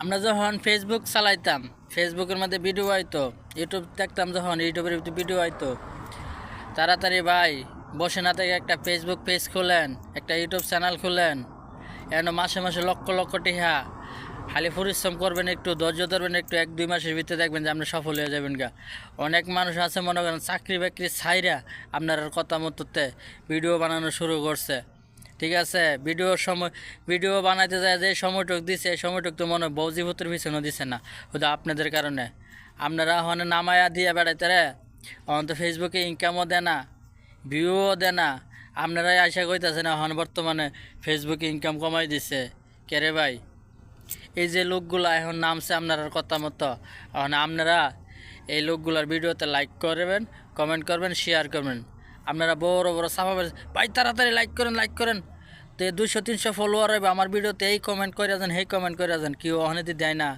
আমরা যখন ফেসবুক চালাইতাম, ফেসবুকের মধ্যে ভিডিও আইতো, ইউটিউব দেখতাম যখন ইউটিউবের ভিডিও আইতো, তাড়াতাড়ি ভাই বসে না থেকে একটা ফেসবুক পেজ খুলেন, একটা ইউটিউব চ্যানেল খুলেন। এন মাসে মাসে লক্ষ লক্ষ টিহা খালি পরিশ্রম করবেন, একটু ধৈর্য ধরবেন, একটু 1-2 মাসের ভিতরে দেখবেন যে আপনি সফল হয়ে যাবেন গা। অনেক মানুষ আছে মনে করেন চাকরি বাকরি ছাইরা আপনার কথা মতোতে ভিডিও বানানো শুরু করছে। ঠিক আছে, ভিডিও বানাইতে যায় যে সময়টুক দিছে, এই সময়টুক তো মনে হয় বৌজিভূতের পিছনে দিছে না, শুধু আপনাদের কারণে। আপনারা ওখানে নামায়া দিয়ে বেড়াইতে রে, অন তো ফেসবুকে ইনকামও দেয় না, ভিউও দেয় না। আপনারাই আশা করতেছেন এখন বর্তমানে ফেসবুকে ইনকাম কমাই দিছে কেরে ভাই। এই যে লোকগুলা এখন নামছে আপনার কথা মতো, এখন আপনারা এই লোকগুলার ভিডিওতে লাইক করবেন, কমেন্ট করবেন, শেয়ার করবেন। আপনারা বড় বড় ছাপাবেন, ভাই তাড়াতাড়ি লাইক করেন, লাইক করেন। তো 200-300 ফলোয়ার হবে আমার ভিডিওতে, এই কমেন্ট করে যান, হেই কমেন্ট করে যান, কেউ ওখানে দেয় না।